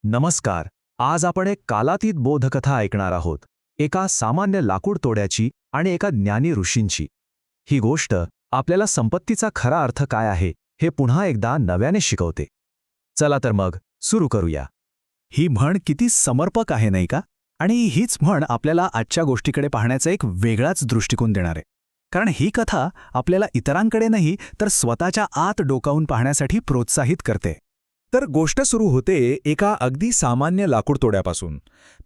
नमस्कार. आज आपण एक कालातीत बोधकथा ऐकणार आहोत. एका सामान्य लाकूड तोड्याची आणि एका ज्ञानी ऋषींची. ही गोष्ट आपल्याला संपत्तीचा खरा अर्थ काय आहे हे पुन्हा एकदा नव्याने शिकवते. चला तर मग सुरू करूया. ही म्हण किती समर्पक आहे नाही का? आणि हीच म्हण आपल्याला आजच्या गोष्टीकडे पाहण्याचा एक वेगळाच दृष्टिकोन देणार आहे. कारण ही कथा आपल्याला इतरांकडे नाही तर स्वतःच्या आत डोकावून पाहण्यासाठी प्रोत्साहित करते. तर गोष्ट सुरू होते एका अगदी सामान्य लाकूड तोड्यापासून.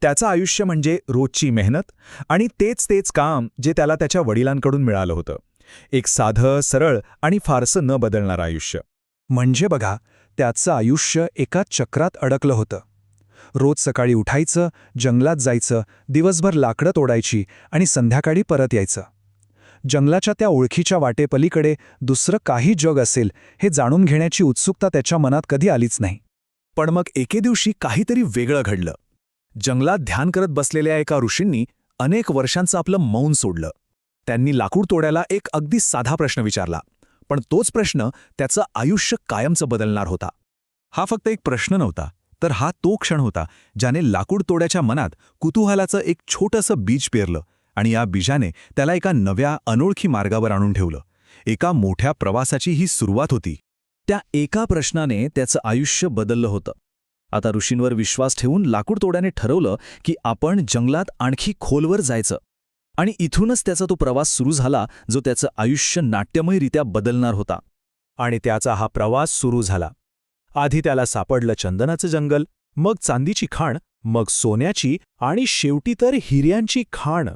त्याचं आयुष्य म्हणजे रोजची मेहनत आणि तेच काम जे त्याला त्याच्या वडिलांकडून मिळालं होतं. एक साधं, सरळ आणि फारसं न बदलणारं आयुष्य. म्हणजे बघा, त्याचं आयुष्य एका चक्रात अडकलं होतं. रोज सकाळी उठायचं, जंगलात जायचं, दिवसभर लाकडं तोडायची आणि संध्याकाळी परत यायचं. जंगलाच्या त्या ओळखीच्या वाटेपलीकडे दुसरं काही जग असेल हे जाणून घेण्याची उत्सुकता त्याच्या मनात कधी आलीच नाही. पण मग एके दिवशी काहीतरी वेगळं घडलं. जंगलात ध्यान करत बसलेल्या एका ऋषींनी अनेक वर्षांचं आपलं मौन सोडलं. त्यांनी लाकूड तोड्याला एक अगदी साधा प्रश्न विचारला, पण तोच प्रश्न त्याचं आयुष्य कायमचं बदलणार होता. हा फक्त एक प्रश्न नव्हता, तर हा तो क्षण होता ज्याने लाकूड तोड्याच्या मनात कुतूहलाचं एक छोटंसं बीज पेरलं आणि या बीजाने त्याला एका नव्या अनोळखी मार्गावर आणून ठेवलं. एका मोठ्या प्रवासाची ही सुरुवात होती. त्या एका प्रश्नाने त्याचं आयुष्य बदललं होतं. आता ऋषींवर विश्वास ठेवून लाकूड तोड्याने ठरवलं की आपण जंगलात आणखी खोलवर जायचं. आणि इथूनच त्याचा तो प्रवास सुरू झाला जो त्याचं आयुष्य नाट्यमयरित्या बदलणार होता. आणि त्याचा हा प्रवास सुरू झाला. आधी त्याला सापडलं चंदनाचं जंगल, मग चांदीची खाण, मग सोन्याची आणि शेवटी तर हिऱ्यांची खाण.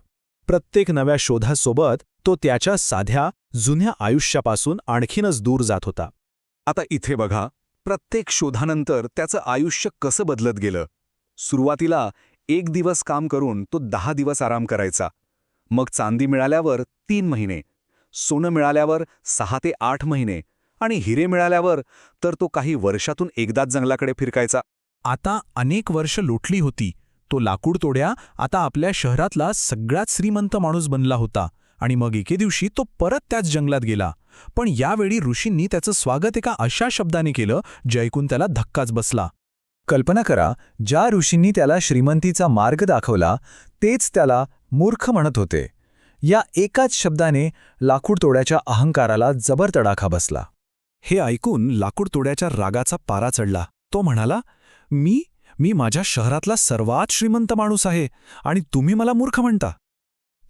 प्रत्येक नव्या शोधासोबत तो त्याच्या साध्या, जुन्या आयुष्यापासून आणखीनच दूर जात होता. आता इथे बघा, प्रत्येक शोधानंतर त्याचं आयुष्य कसं बदलत गेलं. सुरुवातीला 1 दिवस काम करून तो 10 दिवस आराम करायचा. मग चांदी मिळाल्यावर 3 महिने, सोनं मिळाल्यावर 6 ते 8 महिने आणि हिरे मिळाल्यावर तर तो काही वर्षातून एकदाच जंगलाकडे फिरकायचा. आता अनेक वर्ष लोटली होती. तो लाकूड तोड्या आता आपल्या शहरातला सगळ्यात श्रीमंत माणूस बनला होता. आणि मग एके दिवशी तो परत त्याच जंगलात गेला. पण यावेळी ऋषींनी त्याचं स्वागत एका अशा शब्दाने केलं जे ऐकून त्याला धक्काच बसला. कल्पना करा, ज्या ऋषींनी त्याला श्रीमंतीचा मार्ग दाखवला तेच त्याला मूर्ख म्हणत होते. या एकाच शब्दाने लाकूड तोड्याच्या अहंकाराला जबर तडाखा बसला. हे ऐकून लाकूड तोड्याच्या रागाचा पारा चढला. तो म्हणाला, मी माझ्या शहरातला सर्वात श्रीमंत माणूस आहे आणि तुम्ही मला मूर्ख म्हणता.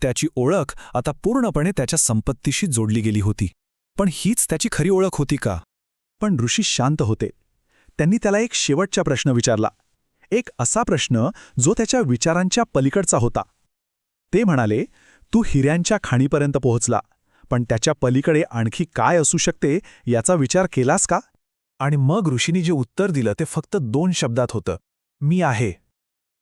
त्याची ओळख आता पूर्णपणे त्याच्या संपत्तीशी जोडली गेली होती. पण हीच त्याची खरी ओळख होती का? पण ऋषी शांत होते. त्यांनी त्याला एक शेवटचा प्रश्न विचारला. एक असा प्रश्न जो त्याच्या विचारांच्या पलीकडचा होता. ते म्हणाले, तू हिऱ्यांच्या खाणीपर्यंत पोहोचला, पण त्याच्या पलीकडे आणखी काय असू शकते याचा विचार केलास का? आणि मग ऋषींनी जे उत्तर दिलं ते फक्त 2 शब्दात होतं, मी आहे.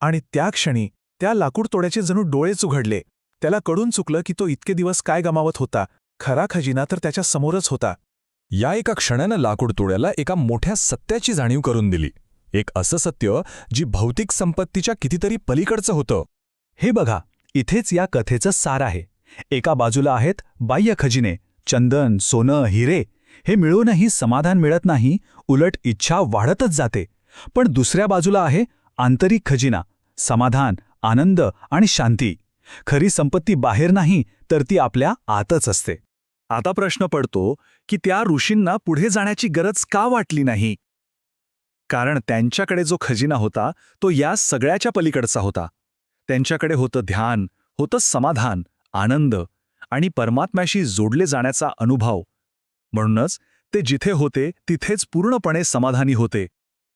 आणि त्या क्षणी त्या लाकूड तोड्याचे जणू डोळेच उघडले. त्याला कळून चुकलं की तो इतके दिवस काय गमावत होता. खरा खजिना तर त्याच्या समोरच होता. या एका क्षणानं लाकूड तोड्याला एका मोठ्या सत्याची जाणीव करून दिली. एक असं सत्य जी भौतिक संपत्तीच्या कितीतरी पलीकडचं होतं. हे बघा, इथेच या कथेचं सार आहे. एका बाजूला आहेत बाह्य खजिने, चंदन, सोनं, हिरे. हे मिळूनही समाधान मिळत नाही, उलट इच्छा वाढतच जाते. पण दुसऱ्या बाजूला आहे आंतरिक खजिना, समाधान, आनंद आणि शांती. खरी संपत्ती बाहेर नाही तर ती आपल्या आतच असते. आता प्रश्न पडतो की त्या ऋषींना पुढे जाण्याची गरज का वाटली नाही? कारण त्यांच्याकडे जो खजिना होता तो या सगळ्याच्या पलीकडचा होता. त्यांच्याकडे होतं ध्यान, होतं समाधान, आनंद आणि परमात्म्याशी जोडले जाण्याचा अनुभव. म्हणूनच ते जिथे होते तिथेच पूर्णपणे समाधानी होते.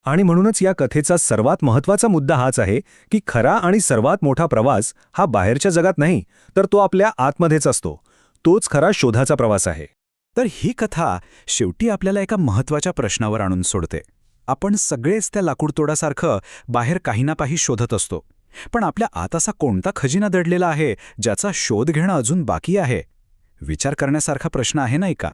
आणि म्हणूनच या कथेचा सर्वात महत्त्वाचा मुद्दा हाच आहे की खरा आणि सर्वात मोठा प्रवास हा बाहेरच्या जगात नाही तर तो आपल्या आतमध्येच असतो. तोच खरा शोधाचा प्रवास आहे. तर ही कथा शेवटी आपल्याला एका महत्त्वाच्या प्रश्नावर आणून सोडते. आपण सगळेच त्या लाकूडतोडासारखं बाहेर काही ना काही शोधत असतो. पण आपल्या आत असा कोणता खजिना दडलेला आहे ज्याचा शोध घेणं अजून बाकी आहे? विचार करण्यासारखा प्रश्न आहे नाही का?